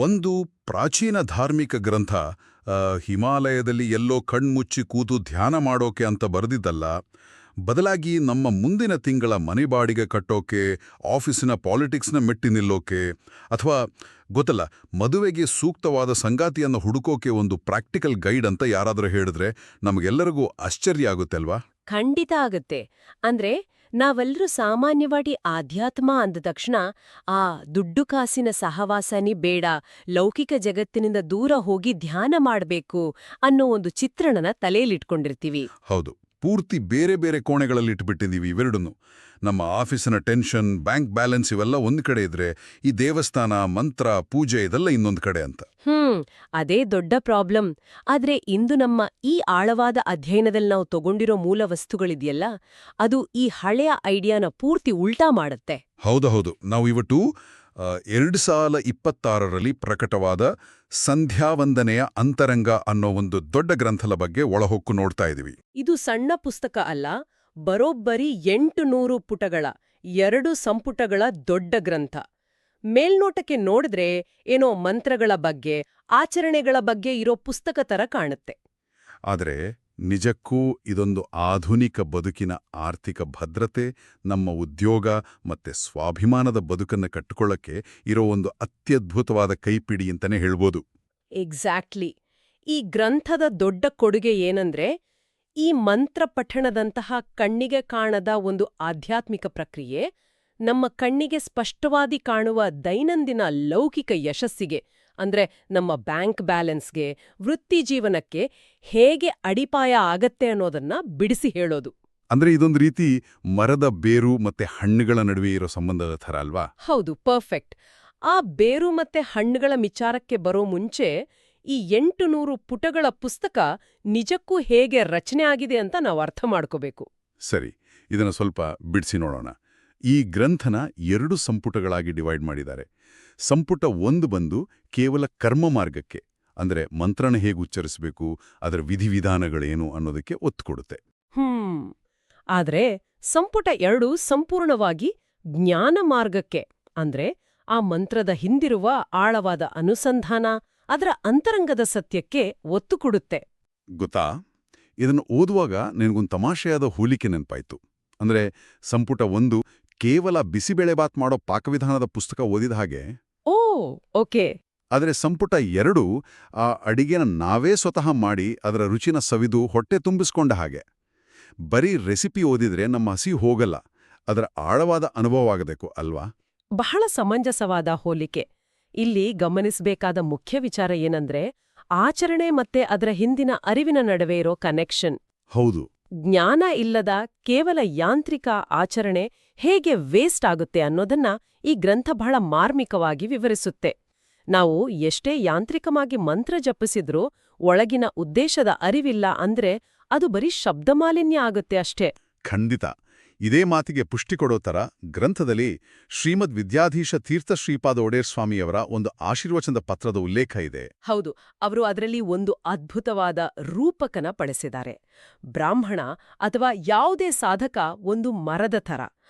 ಒಂದು ಪ್ರಾಚೀನ ಧಾರ್ಮಿಕ ಗ್ರಂಥ ಹಿಮಾಲಯದಲ್ಲಿ ಎಲ್ಲೋ ಕಣ್ಮುಚ್ಚಿ ಕೂತು ಧ್ಯಾನ ಮಾಡೋಕೆ ಅಂತ ಬರೆದಿದ್ದಲ್ಲ, ಬದಲಾಗಿ ನಮ್ಮ ಮುಂದಿನ ತಿಂಗಳ ಮನೆ ಬಾಡಿಗೆ ಕಟ್ಟೋಕೆ, ಆಫೀಸಿನ ಪಾಲಿಟಿಕ್ಸ್ನ ಮೆಟ್ಟಿ ನಿಲ್ಲೋಕೆ, ಅಥವಾ ಗೊತ್ತಲ್ಲ, ಮದುವೆಗೆ ಸೂಕ್ತವಾದ ಸಂಗಾತಿಯನ್ನು ಹುಡುಕೋಕೆ ಒಂದು ಪ್ರಾಕ್ಟಿಕಲ್ ಗೈಡ್ ಅಂತ ಯಾರಾದರೂ ಹೇಳಿದ್ರೆ ನಮಗೆಲ್ಲರಿಗೂ ಆಶ್ಚರ್ಯ ಆಗುತ್ತೆ ಅಲ್ವಾ? ಖಂಡಿತ ಆಗತ್ತೆ. ಅಂದ್ರೆ ನಾವೆಲ್ಲರೂ ಸಾಮಾನ್ಯವಾಗಿ ಆಧ್ಯಾತ್ಮ ಅಂದ ತಕ್ಷಣ ಆ ದುಡ್ಡು ಕಾಸಿನ ಸಹವಾಸನೇ ಬೇಡ, ಲೌಕಿಕ ಜಗತ್ತಿನಿಂದ ದೂರ ಹೋಗಿ ಧ್ಯಾನ ಮಾಡ್ಬೇಕು ಅನ್ನೋ ಒಂದು ಚಿತ್ರಣನ ತಲೆಯಲ್ಲಿಟ್ಕೊಂಡಿರ್ತೀವಿ. ಹೌದು, ಪೂರ್ತಿ ಬೇರೆ ಬೇರೆ ಕೋಣೆಗಳಲ್ಲಿ ಇಟ್ಬಿಟ್ಟಿದ್ದೀವಿ ಇವೆರಡನ್ನು. ನಮ್ಮ ಆಫೀಸಿನ ಟೆನ್ಷನ್, ಬ್ಯಾಂಕ್ ಬ್ಯಾಲೆನ್ಸ್ ಇವೆಲ್ಲ ಒಂದು ಕಡೆ ಇದ್ರೆ, ಈ ದೇವಸ್ಥಾನ, ಮಂತ್ರ, ಪೂಜೆ ಇದೆಲ್ಲ ಇನ್ನೊಂದು ಕಡೆ ಅಂತ. ಅದೇ ದೊಡ್ಡ ಪ್ರಾಬ್ಲಮ್. ಆದ್ರೆ ಇಂದು ನಮ್ಮ ಈ ಆಳವಾದ ಅಧ್ಯಯನದಲ್ಲಿ ನಾವು ತಗೊಂಡಿರೋ ಮೂಲ ವಸ್ತುಗಳಿದೆಯಲ್ಲ, ಅದು ಈ ಹಳೆಯ ಐಡಿಯಾನ ಪೂರ್ತಿ ಉಲ್ಟಾ ಮಾಡುತ್ತೆ. ಹೌದು, ನಾವು ಇವತ್ತು 2026ರಲ್ಲಿ ಪ್ರಕಟವಾದ ಸಂಧ್ಯಾವಂದನೆಯ ಅಂತರಂಗ ಅನ್ನೋ ಒಂದು ದೊಡ್ಡ ಗ್ರಂಥದ ಬಗ್ಗೆ ಒಳಹೊಕ್ಕು ನೋಡ್ತಾ ಇದೀವಿ. ಇದು ಸಣ್ಣ ಪುಸ್ತಕ ಅಲ್ಲ, ಬರೋಬ್ಬರಿ 800 ಪುಟಗಳ 2 ಸಂಪುಟಗಳ ದೊಡ್ಡ ಗ್ರಂಥ. ಮೇಲ್ನೋಟಕ್ಕೆ ನೋಡಿದ್ರೆ ಏನೋ ಮಂತ್ರಗಳ ಬಗ್ಗೆ, ಆಚರಣೆಗಳ ಬಗ್ಗೆ ಇರೋ ಪುಸ್ತಕ ತರ ಕಾಣುತ್ತೆ. ಆದರೆ ನಿಜಕ್ಕೂ ಇದೊಂದು ಆಧುನಿಕ ಬದುಕಿನ ಆರ್ಥಿಕ ಭದ್ರತೆ, ನಮ್ಮ ಉದ್ಯೋಗ ಮತ್ತೆ ಸ್ವಾಭಿಮಾನದ ಬದುಕನ್ನು ಕಟ್ಟಿಕೊಳ್ಳಕ್ಕೆ ಇರೋ ಒಂದು ಅತ್ಯದ್ಭುತವಾದ ಕೈಪಿಡಿ ಅಂತಾನೆ ಹೇಳ್ಬೋದು. ಎಕ್ಸಾಕ್ಟ್ಲಿ. ಈ ಗ್ರಂಥದ ದೊಡ್ಡ ಕೊಡುಗೆ ಏನಂದ್ರೆ, ಈ ಮಂತ್ರ ಪಠಣದಂತಹ ಕಣ್ಣಿಗೆ ಕಾಣದ ಒಂದು ಆಧ್ಯಾತ್ಮಿಕ ಪ್ರಕ್ರಿಯೆ ನಮ್ಮ ಕಣ್ಣಿಗೆ ಸ್ಪಷ್ಟವಾಗಿ ಕಾಣುವ ದೈನಂದಿನ ಲೌಕಿಕ ಯಶಸ್ಸಿಗೆ, ಅಂದ್ರೆ ನಮ್ಮ ಬ್ಯಾಂಕ್ ಬ್ಯಾಲೆನ್ಸ್ಗೆ, ವೃತ್ತಿ ಜೀವನಕ್ಕೆ ಹೇಗೆ ಅಡಿಪಾಯ ಆಗತ್ತೆ ಅನ್ನೋದನ್ನ ಬಿಡಿಸಿ ಹೇಳೋದು. ಅಂದ್ರೆ ಇದೊಂದು ರೀತಿ ಮರದ ಬೇರು ಮತ್ತೆ ಹಣ್ಣುಗಳ ನಡುವೆ ಇರೋ ಸಂಬಂಧದ ಥರ ಅಲ್ವಾ? ಹೌದು, ಪರ್ಫೆಕ್ಟ್. ಆ ಬೇರು ಮತ್ತೆ ಹಣ್ಣುಗಳ ವಿಚಾರಕ್ಕೆ ಬರೋ ಮುಂಚೆ ಈ 800 ಪುಟಗಳ ಪುಸ್ತಕ ನಿಜಕ್ಕೂ ಹೇಗೆ ರಚನೆ ಆಗಿದೆ ಅಂತ ನಾವು ಅರ್ಥ ಮಾಡ್ಕೋಬೇಕು. ಸರಿ, ಇದನ್ನು ಸ್ವಲ್ಪ ಬಿಡಿಸಿ ನೋಡೋಣ. ಈ ಗ್ರಂಥನ 2 ಸಂಪುಟಗಳಾಗಿ ಡಿವೈಡ್ ಮಾಡಿದ್ದಾರೆ. ಸಂಪುಟ 1 ಬಂದು ಕೇವಲ ಕರ್ಮ ಮಾರ್ಗಕ್ಕೆ, ಅಂದ್ರೆ ಮಂತ್ರನ ಹೇಗೆ ಉಚ್ಚರಿಸಬೇಕು, ಅದರ ವಿಧಿವಿಧಾನಗಳೇನು ಅನ್ನೋದಕ್ಕೆ ಒತ್ತು ಕೊಡುತ್ತೆ. ಆದ್ರೆ ಸಂಪುಟ 2 ಸಂಪೂರ್ಣವಾಗಿ ಜ್ಞಾನ ಮಾರ್ಗಕ್ಕೆ, ಅಂದ್ರೆ ಆ ಮಂತ್ರದ ಹಿಂದಿರುವ ಆಳವಾದ ಅನುಸಂಧಾನ, ಅದರ ಅಂತರಂಗದ ಸತ್ಯಕ್ಕೆ ಒತ್ತು ಕೊಡುತ್ತೆ. ಗೊತ್ತಾ, ಇದನ್ನು ಓದುವಾಗ ನಿನಗೊಂದು ತಮಾಷೆಯಾದ ಹೋಲಿಕೆ ನೆನಪಾಯ್ತು. ಅಂದ್ರೆ ಸಂಪುಟ 1 ಕೇವಲ ಬಿಸಿಬೇಳೆಬಾತ್ ಮಾಡೋ ಪಾಕವಿಧಾನದ ಪುಸ್ತಕ ಓದಿದ ಹಾಗೆ. ಓಕೆ. ಆದರೆ ಸಂಪುಟ 2 ಆ ಅಡಿಗೆನ ನಾವೇ ಸ್ವತಃ ಮಾಡಿ ಅದರ ರುಚಿನ ಸವಿದು ಹೊಟ್ಟೆ ತುಂಬಿಸ್ಕೊಂಡ ಹಾಗೆ. ಬರೀ ರೆಸಿಪಿ ಓದಿದ್ರೆ ನಮ್ಮ ಹಸಿ ಹೋಗಲ್ಲ, ಅದರ ಆಳವಾದ ಅನುಭವ ಆಗಬೇಕು ಅಲ್ವಾ? ಬಹಳ ಸಮಂಜಸವಾದ ಹೋಲಿಕೆ. ಇಲ್ಲಿ ಗಮನಿಸಬೇಕಾದ ಮುಖ್ಯ ವಿಚಾರ ಏನಂದ್ರೆ, ಆಚರಣೆ ಮತ್ತೆ ಅದರ ಹಿಂದಿನ ಅರಿವಿನ ನಡುವೆ ಇರೋ ಕನೆಕ್ಷನ್. ಹೌದು. ಜ್ಞಾನ ಇಲ್ಲದ ಕೇವಲ ಯಾಂತ್ರಿಕ ಆಚರಣೆ ಹೇಗೆ ವೇಸ್ಟ್ ಆಗುತ್ತೆ ಅನ್ನೋದನ್ನ ಈ ಗ್ರಂಥ ಬಹಳ ಮಾರ್ಮಿಕವಾಗಿ ವಿವರಿಸುತ್ತೆ. ನಾವು ಎಷ್ಟೇ ಯಾಂತ್ರಿಕವಾಗಿ ಮಂತ್ರ ಜಪಿಸಿದ್ರೂ ಒಳಗಿನ ಉದ್ದೇಶದ ಅರಿವಿಲ್ಲ ಅಂದ್ರೆ ಅದು ಬರೀ ಶಬ್ದಮಾಲಿನ್ಯ ಆಗುತ್ತೆ ಅಷ್ಟೇ. ಖಂಡಿತ. ಇದೇ ಮಾತಿಗೆ ಪುಷ್ಟಿ ಕೊಡೋ ಥರ ಗ್ರಂಥದಲ್ಲಿ ಶ್ರೀಮದ್ ವಿದ್ಯಾಧೀಶ ತೀರ್ಥ ಶ್ರೀಪಾದ ಒಡೆಯರ್ ಸ್ವಾಮಿಯವರ ಒಂದು ಆಶೀರ್ವಚನದ ಪತ್ರದ ಉಲ್ಲೇಖ ಇದೆ. ಹೌದು, ಅವರು ಅದರಲ್ಲಿ ಒಂದು ಅದ್ಭುತವಾದ ರೂಪಕನ ಪಡಿಸಿದ್ದಾರೆ. ಬ್ರಾಹ್ಮಣ ಅಥವಾ ಯಾವುದೇ ಸಾಧಕ ಒಂದು ಮರದ ಥರ.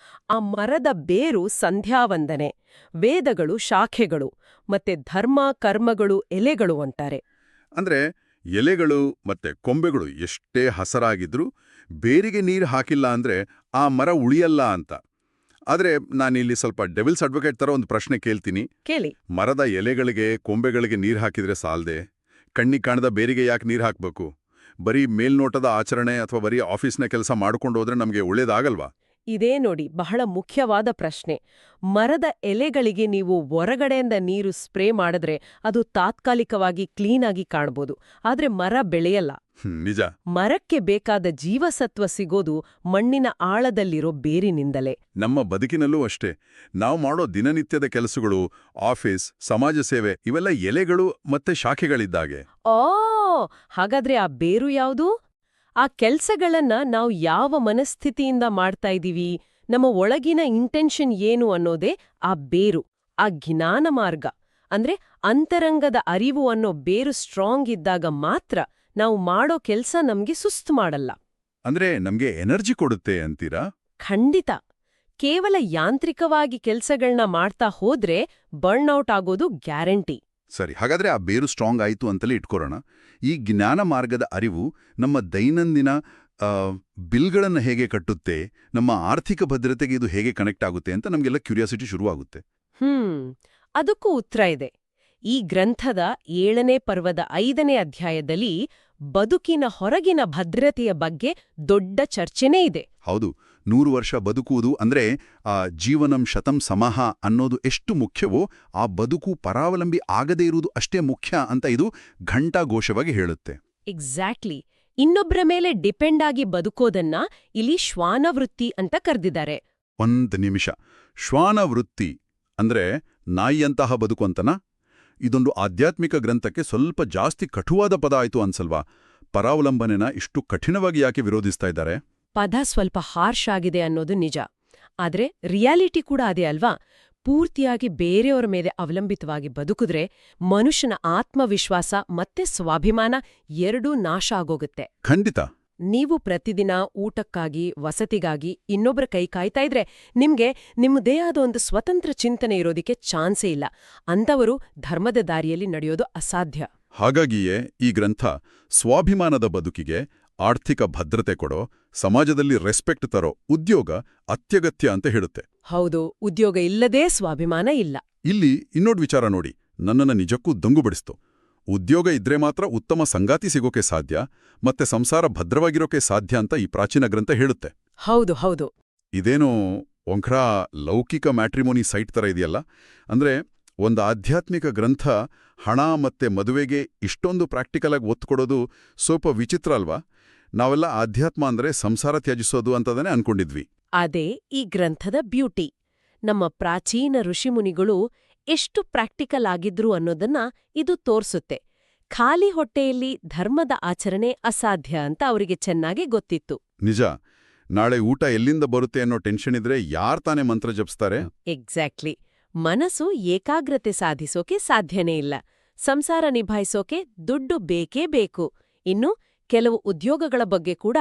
ಆ ಮರದ ಬೇರು ಸಂಧ್ಯಾವಂದನೆ, ವೇದಗಳು ಶಾಖೆಗಳು, ಮತ್ತೆ ಧರ್ಮ ಕರ್ಮಗಳು ಎಲೆಗಳು ಅಂತಾರೆ. ಅಂದ್ರೆ ಎಲೆಗಳು ಮತ್ತೆ ಕೊಂಬೆಗಳು ಎಷ್ಟೇ ಹಸರಾಗಿದ್ರೂ ಬೇರಿಗೆ ನೀರು ಹಾಕಿಲ್ಲ ಅಂದ್ರೆ ಆ ಮರ ಉಳಿಯಲ್ಲ ಅಂತ. ಆದ್ರೆ ನಾನಿಲ್ಲಿ ಸ್ವಲ್ಪ ಡೆವಿಲ್ಸ್ ಅಡ್ವೊಕೇಟ್ ತರ ಒಂದು ಪ್ರಶ್ನೆ ಕೇಳ್ತೀನಿ. ಕೇಳಿ. ಮರದ ಎಲೆಗಳಿಗೆ ಕೊಂಬೆಗಳಿಗೆ ನೀರು ಹಾಕಿದ್ರೆ ಸಾಲ್ದೆ, ಕಣ್ಣಿಗೆ ಕಾಣದ ಬೇರಿಗೆ ಯಾಕೆ ನೀರು ಹಾಕ್ಬೇಕು? ಬರೀ ಮೇಲ್ನೋಟದ ಆಚರಣೆ ಅಥವಾ ಬರೀ ಆಫೀಸ್ನ ಕೆಲಸ ಮಾಡ್ಕೊಂಡು ಹೋದ್ರೆ ನಮಗೆ ಒಳ್ಳೇದಾಗಲ್ವಾ? ಇದೇ ನೋಡಿ ಬಹಳ ಮುಖ್ಯವಾದ ಪ್ರಶ್ನೆ. ಮರದ ಎಲೆಗಳಿಗೆ ನೀವು ಹೊರಗಡೆಯಿಂದ ನೀರು ಸ್ಪ್ರೇ ಮಾಡಿದ್ರೆ ಅದು ತಾತ್ಕಾಲಿಕವಾಗಿ ಕ್ಲೀನಾಗಿ ಕಾಣ್ಬೋದು, ಆದ್ರೆ ಮರ ಬೆಳೆಯಲ್ಲ. ನಿಜ. ಮರಕ್ಕೆ ಬೇಕಾದ ಜೀವಸತ್ವ ಸಿಗೋದು ಮಣ್ಣಿನ ಆಳದಲ್ಲಿರೋ ಬೇರಿನಿಂದಲೇ. ನಮ್ಮ ಬದುಕಿನಲ್ಲೂ ಅಷ್ಟೇ. ನಾವು ಮಾಡೋ ದಿನನಿತ್ಯದ ಕೆಲಸಗಳು, ಆಫೀಸ್, ಸಮಾಜ ಸೇವೆ ಇವೆಲ್ಲ ಎಲೆಗಳು ಮತ್ತೆ ಶಾಖೆಗಳಿದ್ದಾಗೆ. ಹಾಗಾದ್ರೆ ಆ ಬೇರು ಯಾವುದು? ಆ ಕೆಲ್ಸಗಳನ್ನ ನಾವು ಯಾವ ಮನಸ್ಥಿತಿಯಿಂದ ಮಾಡ್ತಾ ಇದ್ದೀವಿ, ನಮ್ಮ ಒಳಗಿನ ಇಂಟೆನ್ಷನ್ ಏನು ಅನ್ನೋದೇ ಆ ಬೇರು, ಆ ಜ್ಞಾನ ಮಾರ್ಗ. ಅಂದ್ರೆ ಅಂತರಂಗದ ಅರಿವು ಅನ್ನೋ ಬೇರು ಸ್ಟ್ರಾಂಗ್ ಇದ್ದಾಗ ಮಾತ್ರ ನಾವು ಮಾಡೋ ಕೆಲ್ಸ ನಮ್ಗೆ ಸುಸ್ತು ಮಾಡಲ್ಲ. ಅಂದ್ರೆ ನಮ್ಗೆ ಎನರ್ಜಿ ಕೊಡುತ್ತೆ ಅಂತೀರಾ? ಖಂಡಿತ. ಕೇವಲ ಯಾಂತ್ರಿಕವಾಗಿ ಕೆಲ್ಸಗಳ್ನ ಮಾಡ್ತಾ ಹೋದ್ರೆ ಬರ್ನ್ಔಟ್ ಆಗೋದು ಗ್ಯಾರಂಟಿ. ಸರಿ, ಹಾಗಾದ್ರೆ ಆ ಬೇರು ಸ್ಟ್ರಾಂಗ್ ಆಯಿತು ಅಂತಲೇ ಇಟ್ಕೊಳ್ಳೋಣ. ಈ ಜ್ಞಾನ ಮಾರ್ಗದ ಅರಿವು ನಮ್ಮ ದೈನಂದಿನ ಬಿಲ್ಗಳನ್ನು ಹೇಗೆ ಕಟ್ಟುತ್ತೆ, ನಮ್ಮ ಆರ್ಥಿಕ ಭದ್ರತೆಗೆ ಇದು ಹೇಗೆ ಕನೆಕ್ಟ್ ಆಗುತ್ತೆ ಅಂತ ನಮಗೆಲ್ಲ ಕ್ಯೂರಿಯಾಸಿಟಿ ಶುರುವಾಗುತ್ತೆ. ಅದಕ್ಕೂ ಉತ್ತರ ಇದೆ. ಈ ಗ್ರಂಥದ 7ನೇ ಪರ್ವದ 5ನೇ ಅಧ್ಯಾಯದಲ್ಲಿ ಬದುಕಿನ ಹೊರಗಿನ ಭದ್ರತೆಯ ಬಗ್ಗೆ ದೊಡ್ಡ ಚರ್ಚೆನೇ ಇದೆ. ಹೌದು, 100 ವರ್ಷ ಬದುಕುವುದು ಅಂದ್ರೆ ಜೀವನಂ ಶತಂ ಸಮಃ ಅನ್ನೋದು ಎಷ್ಟು ಮುಖ್ಯವೋ ಆ ಬದುಕು ಪರಾವಲಂಬಿ ಆಗದೇ ಇರುವುದು ಅಷ್ಟೇ ಮುಖ್ಯ ಅಂತ ಇದು ಘಂಟಾಘೋಷವಾಗಿ ಹೇಳುತ್ತೆ. ಎಕ್ಸಾಕ್ಟ್ಲಿ. ಇನ್ನೊಬ್ರ ಮೇಲೆ ಡಿಪೆಂಡ್ ಆಗಿ ಬದುಕೋದನ್ನ ಇಲ್ಲಿ ಶ್ವಾನವೃತ್ತಿ ಅಂತ ಕರೆದಿದ್ದಾರೆ. ಒಂದ್ ನಿಮಿಷ, ಶ್ವಾನವೃತ್ತಿ ಅಂದ್ರೆ ನಾಯಿಯಂತಹ ಬದುಕು ಅಂತನಾ? ಇದೊಂದು ಆಧ್ಯಾತ್ಮಿಕ ಗ್ರಂಥಕ್ಕೆ ಸ್ವಲ್ಪ ಜಾಸ್ತಿ ಕಠುವಾದ ಪದ ಆಯ್ತು ಅನ್ಸಲ್ವಾ? ಪರಾವಲಂಬನೆನ ಇಷ್ಟು ಕಠಿಣವಾಗಿ ಯಾಕೆ ವಿರೋಧಿಸ್ತಾ ಇದ್ದಾರೆ? ಪದ ಸ್ವಲ್ಪ ಹಾರ್ಷ್ ಆಗಿದೆ ಅನ್ನೋದು ನಿಜ. ಆದ್ರೆ ರಿಯಾಲಿಟಿ ಕೂಡ ಅದೇ ಅಲ್ವಾ? ಪೂರ್ತಿಯಾಗಿ ಬೇರೆಯವರ ಮೇಲೆ ಅವಲಂಬಿತವಾಗಿ ಬದುಕಿದ್ರೆ ಮನುಷ್ಯನ ಆತ್ಮವಿಶ್ವಾಸ ಮತ್ತೆ ಸ್ವಾಭಿಮಾನ ಎರಡೂ ನಾಶ ಆಗೋಗುತ್ತೆ. ಖಂಡಿತ. ನೀವು ಪ್ರತಿದಿನ ಊಟಕ್ಕಾಗಿ, ವಸತಿಗಾಗಿ ಇನ್ನೊಬ್ರ ಕೈ ಕಾಯ್ತಾ ಇದ್ರೆ ನಿಮ್ಗೆ ನಿಮ್ಮದೇ ಆದ ಒಂದು ಸ್ವತಂತ್ರ ಚಿಂತನೆ ಇರೋದಿಕ್ಕೆ ಚಾನ್ಸೇ ಇಲ್ಲ. ಅಂಥವರು ಧರ್ಮದ ದಾರಿಯಲ್ಲಿ ನಡೆಯೋದು ಅಸಾಧ್ಯ. ಹಾಗಾಗಿಯೇ ಈ ಗ್ರಂಥ ಸ್ವಾಭಿಮಾನದ ಬದುಕಿಗೆ ಆರ್ಥಿಕ ಭದ್ರತೆ ಕೊಡೋ, ಸಮಾಜದಲ್ಲಿ ರೆಸ್ಪೆಕ್ಟ್ ತರೋ ಉದ್ಯೋಗ ಅತ್ಯಗತ್ಯ ಅಂತ ಹೇಳುತ್ತೆ. ಹೌದು, ಉದ್ಯೋಗ ಇಲ್ಲದೇ ಸ್ವಾಭಿಮಾನ ಇಲ್ಲ. ಇಲ್ಲಿ ಇನ್ನೊಂದು ವಿಚಾರ ನೋಡಿ, ನನ್ನನ್ನು ನಿಜಕ್ಕೂ ದಂಗುಬಡಿಸ್ತು. ಉದ್ಯೋಗ ಇದ್ರೆ ಮಾತ್ರ ಉತ್ತಮ ಸಂಗಾತಿ ಸಿಗೋಕೆ ಸಾಧ್ಯ, ಮತ್ತೆ ಸಂಸಾರ ಭದ್ರವಾಗಿರೋಕೆ ಸಾಧ್ಯ ಅಂತ ಈ ಪ್ರಾಚೀನ ಗ್ರಂಥ ಹೇಳುತ್ತೆ. ಹೌದು ಹೌದು. ಇದೇನೋ ಒಂಥರ ಲೌಕಿಕ ಮ್ಯಾಟ್ರಿಮೋನಿ ಸೈಟ್ ತರ ಇದೆಯಲ್ಲ. ಅಂದ್ರೆ ಒಂದು ಆಧ್ಯಾತ್ಮಿಕ ಗ್ರಂಥ ಹಣ ಮತ್ತೆ ಮದುವೆಗೆ ಇಷ್ಟೊಂದು ಪ್ರಾಕ್ಟಿಕಲ್ ಆಗಿ ಒತ್ತು ಕೊಡೋದು ಸ್ವಲ್ಪ ವಿಚಿತ್ರ ಅಲ್ವಾ? ನಾವೆಲ್ಲ ಆಧ್ಯಾತ್ಮ ಅಂದ್ರೆ ಸಂಸಾರ ತ್ಯಜಿಸೋದು ಅಂತದನ್ನೇ ಅನ್ಕೊಂಡಿದ್ವಿ. ಅದೇ ಈ ಗ್ರಂಥದ ಬ್ಯೂಟಿ. ನಮ್ಮ ಪ್ರಾಚೀನ ಋಷಿಮುನಿಗಳು ಎಷ್ಟು ಪ್ರಾಕ್ಟಿಕಲ್ ಆಗಿದ್ರು ಅನ್ನೋದನ್ನ ಇದು ತೋರ್ಸುತ್ತೆ. ಖಾಲಿ ಹೊಟ್ಟೆಯಲ್ಲಿ ಧರ್ಮದ ಆಚರಣೆ ಅಸಾಧ್ಯ ಅಂತ ಅವರಿಗೆ ಚೆನ್ನಾಗಿ ಗೊತ್ತಿತ್ತು. ನಿಜ. ನಾಳೆ ಊಟ ಎಲ್ಲಿಂದ ಬರುತ್ತೆ ಅನ್ನೋ ಟೆನ್ಷನ್ ಇದ್ರೆ ಯಾರ್ ತಾನೇ ಮಂತ್ರ ಜಪಿಸ್ತಾರೆ? ಎಕ್ಸಾಕ್ಟ್ಲಿ. ಮನಸ್ಸು ಏಕಾಗ್ರತೆ ಸಾಧಿಸೋಕೆ ಸಾಧ್ಯನೇ ಇಲ್ಲ. ಸಂಸಾರ ನಿಭಾಯಿಸೋಕೆ ದುಡ್ಡು ಬೇಕೇ ಬೇಕು. ಇನ್ನು ಕೆಲವು ಉದ್ಯೋಗಗಳ ಬಗ್ಗೆ ಕೂಡ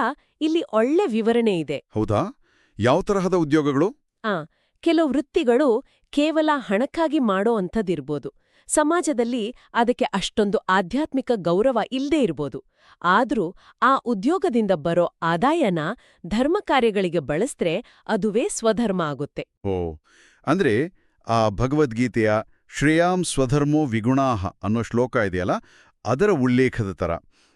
ಇಲ್ಲಿ ಒಳ್ಳೆ ವಿವರಣೆ ಇದೆ. ಹೌದಾ? ಯಾವ ತರಹದ ಉದ್ಯೋಗಗಳು? ಕೆಲವು ವೃತ್ತಿಗಳು ಕೇವಲ ಹಣಕ್ಕಾಗಿ ಮಾಡೋ ಅಂಥದ್ದಿರ್ಬೋದು. ಸಮಾಜದಲ್ಲಿ ಅದಕ್ಕೆ ಅಷ್ಟೊಂದು ಆಧ್ಯಾತ್ಮಿಕ ಗೌರವ ಇಲ್ದೇ ಇರ್ಬೋದು. ಆದ್ರೂ ಆ ಉದ್ಯೋಗದಿಂದ ಬರೋ ಆದಾಯನ ಧರ್ಮ ಕಾರ್ಯಗಳಿಗೆ ಬಳಸಿದ್ರೆ ಅದುವೇ ಸ್ವಧರ್ಮ ಆಗುತ್ತೆ. ಓ, ಅಂದ್ರೆ ಆ ಭಗವದ್ಗೀತೆಯ ಶ್ರೇಯಾಂ ಸ್ವಧರ್ಮೋ ವಿಗುಣಾಹ ಅನ್ನೋ ಶ್ಲೋಕ ಇದೆಯಲ್ಲ, ಅದರ ಉಲ್ಲೇಖದ ತರ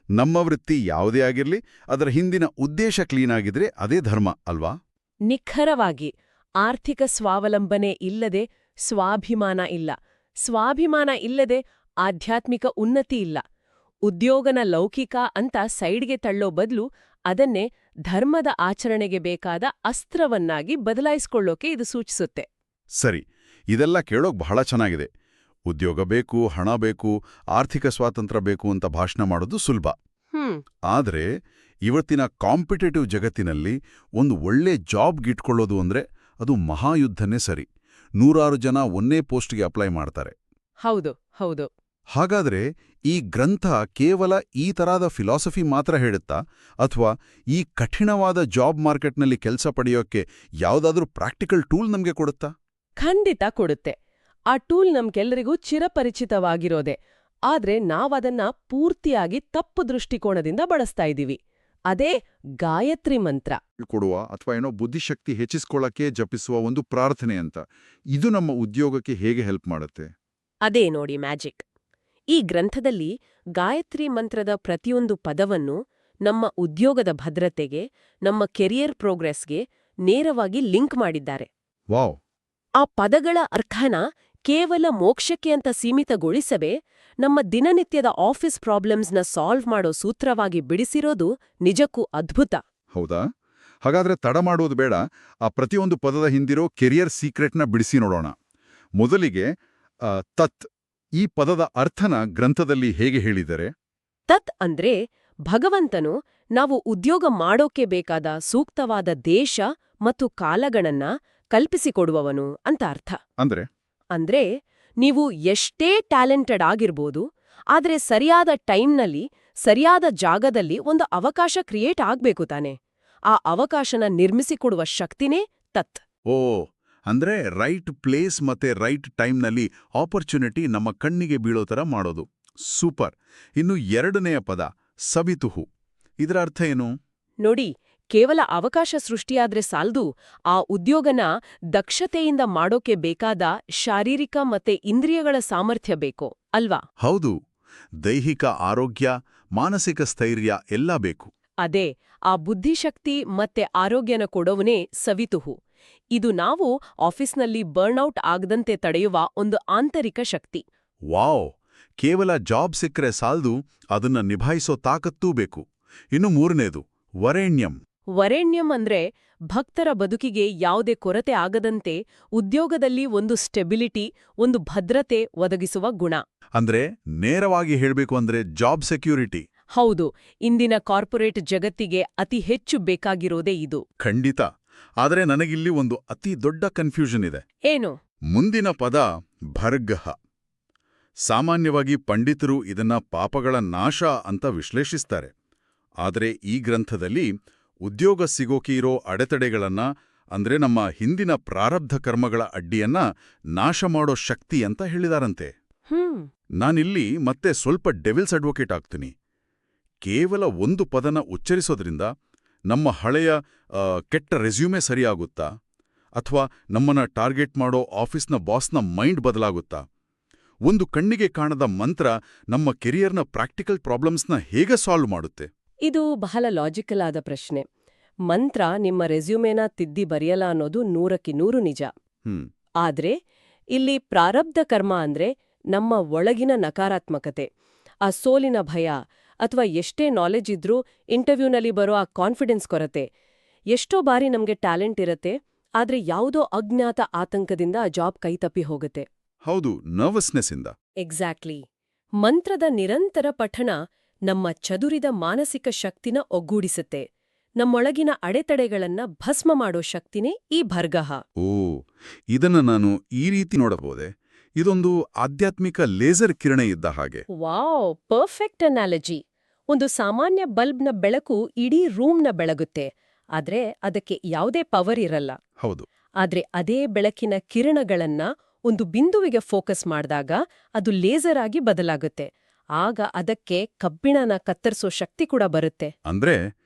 ನಮ್ಮ ವೃತ್ತಿ ಯಾವುದೇ ಆಗಿರ್ಲಿ ಅದರ ಹಿಂದಿನ ಉದ್ದೇಶ ಕ್ಲೀನ್ ಆಗಿದ್ರೆ ಅದೇ ಧರ್ಮ ಅಲ್ವಾ? ನಿಖರವಾಗಿ. ಆರ್ಥಿಕ ಸ್ವಾವಲಂಬನೆ ಇಲ್ಲದೆ ಸ್ವಾಭಿಮಾನ ಇಲ್ಲ. ಸ್ವಾಭಿಮಾನ ಇಲ್ಲದೆ ಆಧ್ಯಾತ್ಮಿಕ ಉನ್ನತಿ ಇಲ್ಲ. ಉದ್ಯೋಗನ ಲೌಕಿಕ ಅಂತ ಸೈಡ್ಗೆ ತಳ್ಳೋ ಬದಲು ಅದನ್ನೇ ಧರ್ಮದ ಆಚರಣೆಗೆ ಬೇಕಾದ ಅಸ್ತ್ರವನ್ನಾಗಿ ಬದಲಾಯಿಸ್ಕೊಳ್ಳೋಕೆ ಇದು ಸೂಚಿಸುತ್ತೆ. ಸರಿ, ಇದೆಲ್ಲ ಕೇಳೋಕ್ ಬಹಳ ಚೆನ್ನಾಗಿದೆ. ಉದ್ಯೋಗ ಬೇಕು, ಹಣ ಬೇಕು, ಆರ್ಥಿಕ ಸ್ವಾತಂತ್ರ್ಯ ಬೇಕು ಅಂತ ಭಾಷಣ ಮಾಡೋದು ಸುಲಭ. ಆದ್ರೆ ಇವತ್ತಿನ ಕಾಂಪಿಟೇಟಿವ್ ಜಗತ್ತಿನಲ್ಲಿ ಒಂದು ಒಳ್ಳೆ ಜಾಬ್ ಗಿಟ್ಕೊಳ್ಳೋದು ಅಂದ್ರೆ ಅದು ಮಹಾಯುದ್ಧನೇ ಸರಿ. 100 ಜನ ಒಂದೇ ಪೋಸ್ಟ್ಗೆ ಅಪ್ಲೈ ಮಾಡ್ತಾರೆ. ಹೌದು ಹೌದು. ಹಾಗಾದ್ರೆ ಈ ಗ್ರಂಥ ಕೇವಲ ಈ ತರಹದ ಫಿಲಾಸಫಿ ಮಾತ್ರ ಹೇಳುತ್ತಾ, ಅಥವಾ ಈ ಕಠಿಣವಾದ ಜಾಬ್ ಮಾರ್ಕೆಟ್ನಲ್ಲಿ ಕೆಲಸ ಪಡೆಯೋಕೆ ಯಾವುದಾದ್ರೂ ಪ್ರಾಕ್ಟಿಕಲ್ ಟೂಲ್ ನಮಗೆ ಕೊಡುತ್ತಾ? ಖಂಡಿತ ಕೊಡುತ್ತೆ. ಆ ಟೂಲ್ ನಮ್ಗೆಲ್ಲರಿಗೂ ಚಿರಪರಿಚಿತವಾಗಿರೋದೆ. ಆದ್ರೆ ನಾವದನ್ನ ಪೂರ್ತಿಯಾಗಿ ತಪ್ಪು ದೃಷ್ಟಿಕೋನದಿಂದ ಬಳಸ್ತಾ ಇದ್ದೀವಿ. ಅದೇ ಗಾಯತ್ರಿ ಮಂತ್ರ. ಕೊಡುವ ಅಥವಾ ಏನೋ ಬುದ್ಧಿಶಕ್ತಿ ಹೆಚ್ಚಿಸ್ಕೊಳ್ಳಕ್ಕೆ ಜಪಿಸುವ ಒಂದು ಪ್ರಾರ್ಥನೆ ಅಂತ. ಇದು ನಮ್ಮ ಉದ್ಯೋಗಕ್ಕೆ ಹೇಗೆ ಹೆಲ್ಪ್ ಮಾಡುತ್ತೆ? ಅದೇ ನೋಡಿ ಮ್ಯಾಜಿಕ್. ಈ ಗ್ರಂಥದಲ್ಲಿ ಗಾಯತ್ರಿ ಮಂತ್ರದ ಪ್ರತಿಯೊಂದು ಪದವನ್ನು ನಮ್ಮ ಉದ್ಯೋಗದ ಭದ್ರತೆಗೆ, ನಮ್ಮ ಕೆರಿಯರ್ ಪ್ರೋಗ್ರೆಸ್ಗೆ ನೇರವಾಗಿ ಲಿಂಕ್ ಮಾಡಿದ್ದಾರೆ. ವಾವ್! ಆ ಪದಗಳ ಅರ್ಥನ ಕೇವಲ ಮೋಕ್ಷಕ್ಕೆ ಅಂತ ಸೀಮಿತಗೊಳಿಸದೆ ನಮ್ಮ ದಿನನಿತ್ಯದ ಆಫೀಸ್ ಪ್ರಾಬ್ಲಮ್ಸ್ನ ಸಾಲ್ವ್ ಮಾಡೋ ಸೂತ್ರವಾಗಿ ಬಿಡಿಸಿರೋದು ನಿಜಕ್ಕೂ ಅದ್ಭುತ. ಹೌದಾ? ಹಾಗಾದ್ರೆ ತಡ ಮಾಡೋದು ಬೇಡ, ಆ ಪ್ರತಿಯೊಂದು ಪದದ ಹಿಂದಿರೋ ಕೆರಿಯರ್ ಸೀಕ್ರೆಟ್ನ ಬಿಡಿಸಿ ನೋಡೋಣ. ಮೊದಲಿಗೆ ತತ್, ಈ ಪದದ ಅರ್ಥನ ಗ್ರಂಥದಲ್ಲಿ ಹೇಗೆ ಹೇಳಿದರೆ? ತತ್ ಅಂದ್ರೆ ಭಗವಂತನು ನಾವು ಉದ್ಯೋಗ ಮಾಡೋಕೆ ಬೇಕಾದ ಸೂಕ್ತವಾದ ದೇಶ ಮತ್ತು ಕಾಲಗಳನ್ನ ಕಲ್ಪಿಸಿಕೊಡುವವನು ಅಂತ ಅರ್ಥ. ಅಂದ್ರೆ ನೀವು ಎಷ್ಟೇ ಟ್ಯಾಲೆಂಟೆಡ್ ಆಗಿರ್ಬೋದು, ಆದ್ರೆ ಸರಿಯಾದ ಟೈಮ್ನಲ್ಲಿ ಸರಿಯಾದ ಜಾಗದಲ್ಲಿ ಒಂದು ಅವಕಾಶ ಕ್ರಿಯೇಟ್ ಆಗ್ಬೇಕು ತಾನೆ. ಆ ಅವಕಾಶನ ನಿರ್ಮಿಸಿಕೊಡುವ ಶಕ್ತಿನೇ ತತ್. ಓ, ಅಂದ್ರೆ ರೈಟ್ ಪ್ಲೇಸ್ ಮತ್ತೆ ರೈಟ್ ಟೈಮ್ನಲ್ಲಿ ಆಪರ್ಚುನಿಟಿ ನಮ್ಮ ಕಣ್ಣಿಗೆ ಬೀಳೋ ಥರ ಮಾಡೋದು. ಸೂಪರ್. ಇನ್ನು ಎರಡನೆಯ ಪದ ಸವಿತುಹು. ಇದರ ಅರ್ಥ ಏನು? ನೋಡಿ, ಕೇವಲ ಅವಕಾಶ ಸೃಷ್ಟಿಯಾದ್ರೆ ಸಾಲ್ದು, ಆ ಉದ್ಯೋಗನ ದಕ್ಷತೆಯಿಂದ ಮಾಡೋಕೆ ಬೇಕಾದ ಶಾರೀರಿಕ ಮತ್ತೆ ಇಂದ್ರಿಯಗಳ ಸಾಮರ್ಥ್ಯ ಬೇಕು ಅಲ್ವಾ? ಹೌದು. ದೈಹಿಕ ಆರೋಗ್ಯ, ಮಾನಸಿಕ ಸ್ಥೈರ್ಯ ಎಲ್ಲ ಬೇಕು. ಅದೇ, ಆ ಬುದ್ಧಿಶಕ್ತಿ ಮತ್ತೆ ಆರೋಗ್ಯನ ಕೊಡೋವನೇ ಸವಿತುಹು. ಇದು ನಾವು ಆಫೀಸ್ನಲ್ಲಿ ಬರ್ನ್ಔಟ್ ಆಗದಂತೆ ತಡೆಯುವ ಒಂದು ಆಂತರಿಕ ಶಕ್ತಿ. ವಾವ್! ಕೇವಲ ಜಾಬ್ ಸಿಕ್ಕರೆ ಸಾಲ್ದು, ಅದನ್ನ ನಿಭಾಯಿಸೋ ತಾಕತ್ತೂ ಬೇಕು. ಇನ್ನು ಮೂರನೇದು ವರೇಣ್ಯಂ. ವರೇಣ್ಯಂ ಅಂದ್ರೆ ಭಕ್ತರ ಬದುಕಿಗೆ ಯಾವುದೇ ಕೊರತೆ ಆಗದಂತೆ ಉದ್ಯೋಗದಲ್ಲಿ ಒಂದು ಸ್ಟೆಬಿಲಿಟಿ, ಒಂದು ಭದ್ರತೆ ಒದಗಿಸುವ ಗುಣ. ಅಂದ್ರೆ ನೇರವಾಗಿ ಹೇಳ್ಬೇಕು ಅಂದ್ರೆ ಜಾಬ್ ಸೆಕ್ಯೂರಿಟಿ. ಹೌದು, ಇಂದಿನ ಕಾರ್ಪೊರೇಟ್ ಜಗತ್ತಿಗೆ ಅತಿ ಹೆಚ್ಚು ಬೇಕಾಗಿರೋದೇ ಇದು. ಖಂಡಿತ. ಆದರೆ ನನಗಿಲ್ಲಿ ಒಂದು ಅತಿ ದೊಡ್ಡ ಕನ್ಫ್ಯೂಷನ್ ಇದೆ. ಏನು? ಮುಂದಿನ ಪದ ಭರ್ಗಃ. ಸಾಮಾನ್ಯವಾಗಿ ಪಂಡಿತರು ಇದನ್ನ ಪಾಪಗಳ ನಾಶ ಅಂತ ವಿಶ್ಲೇಷಿಸ್ತಾರೆ. ಆದರೆ ಈ ಗ್ರಂಥದಲ್ಲಿ ಉದ್ಯೋಗ ಸಿಗೋಕೆ ಇರೋ ಅಡೆತಡೆಗಳನ್ನ, ಅಂದ್ರೆ ನಮ್ಮ ಹಿಂದಿನ ಪ್ರಾರಬ್ಧ ಕರ್ಮಗಳ ಅಡ್ಡಿಯನ್ನ ನಾಶ ಮಾಡೋ ಶಕ್ತಿ ಅಂತ ಹೇಳಿದಾರಂತೆ. ನಾನಿಲ್ಲಿ ಮತ್ತೆ ಸ್ವಲ್ಪ ಡೆವಿಲ್ಸ್ ಅಡ್ವೊಕೇಟ್ ಆಗ್ತೀನಿ. ಕೇವಲ ಒಂದು ಪದನ ಉಚ್ಚರಿಸೋದ್ರಿಂದ ನಮ್ಮ ಹಳೆಯ ಕೆಟ್ಟ ರೆಸ್ಯೂಮೆ ಸರಿಯಾಗುತ್ತಾ? ಅಥವಾ ನಮ್ಮನ್ನ ಟಾರ್ಗೆಟ್ ಮಾಡೋ ಆಫೀಸ್ನ ಬಾಸ್ನ ಮೈಂಡ್ ಬದಲಾಗುತ್ತಾ? ಒಂದು ಕಣ್ಣಿಗೆ ಕಾಣದ ಮಂತ್ರ ನಮ್ಮ ಕೆರಿಯರ್ನ ಪ್ರಾಕ್ಟಿಕಲ್ ಪ್ರಾಬ್ಲಮ್ಸ್ನ ಹೇಗೆ ಸಾಲ್ವ್ ಮಾಡುತ್ತೆ? ಇದು ಬಹಳ ಲಾಜಿಕಲ್ ಆದ ಪ್ರಶ್ನೆ. ಮಂತ್ರ ನಿಮ್ಮ ರೆಸ್ಯೂಮೇನ ತಿದ್ದಿ ಬರೆಯಲ್ಲ ಅನ್ನೋದು 100ಕ್ಕೆ 100 ನಿಜ. ಆದ್ರೆ ಇಲ್ಲಿ ಪ್ರಾರಬ್ಧ ಕರ್ಮ ಅಂದ್ರೆ ನಮ್ಮ ಒಳಗಿನ ನಕಾರಾತ್ಮಕತೆ, ಆ ಸೋಲಿನ ಭಯ, ಅಥವಾ ಎಷ್ಟೇ ನಾಲೆಜ್ ಇದ್ರೂ ಇಂಟರ್ವ್ಯೂನಲ್ಲಿ ಬರೋ ಆ ಕಾನ್ಫಿಡೆನ್ಸ್ ಕೊರತೆ. ಎಷ್ಟೋ ಬಾರಿ ನಮ್ಗೆ ಟ್ಯಾಲೆಂಟ್ ಇರತ್ತೆ, ಆದ್ರೆ ಯಾವುದೋ ಅಜ್ಞಾತ ಆತಂಕದಿಂದ ಆ ಜಾಬ್ ಕೈತಪ್ಪಿ ಹೋಗುತ್ತೆ. ಹೌದು, ನರ್ವಸ್ನೆಸ್ ಇಂದ. ಎಕ್ಸಾಕ್ಟ್ಲಿ. ಮಂತ್ರದ ನಿರಂತರ ಪಠಣ ನಮ್ಮ ಚದುರಿದ ಮಾನಸಿಕ ಶಕ್ತಿನ ಒಗ್ಗೂಡಿಸುತ್ತೆ. ನಮ್ಮೊಳಗಿನ ಅಡೆತಡೆಗಳನ್ನ ಭಸ್ಮ ಮಾಡೋ ಶಕ್ತಿನೇ ಈ ಭರ್ಗಃ. ಓ, ಇದನ್ನ ನಾನು ಈ ರೀತಿ ನೋಡಬಹುದೇ? ಇದೊಂದು ಆಧ್ಯಾತ್ಮಿಕ ಲೇಸರ್ ಕಿರಣ ಇದ್ದ ಹಾಗೆ. Wow, perfect analogy. ಒಂದು ಸಾಮಾನ್ಯ ಬಲ್ಬ್ನ ಬೆಳಕು ಇಡೀ ರೂಮ್ನ ಬೆಳಗುತ್ತೆ, ಆದ್ರೆ ಅದಕ್ಕೆ ಯಾವುದೇ ಪವರ್ ಇರಲ್ಲ. ಹೌದು. ಆದ್ರೆ ಅದೇ ಬೆಳಕಿನ ಕಿರಣಗಳನ್ನ ಒಂದು ಬಿಂದುವಿಗೆ ಫೋಕಸ್ ಮಾಡಿದಾಗ ಅದು ಲೇಸರ್ ಆಗಿ ಬದಲಾಗುತ್ತೆ. ಆಗ ಅದಕ್ಕೆ ಕಬ್ಬಿಣನ ಕತ್ತರಿಸೋ ಶಕ್ತಿ ಕೂಡ ಬರುತ್ತೆ. ಅಂದ್ರೆ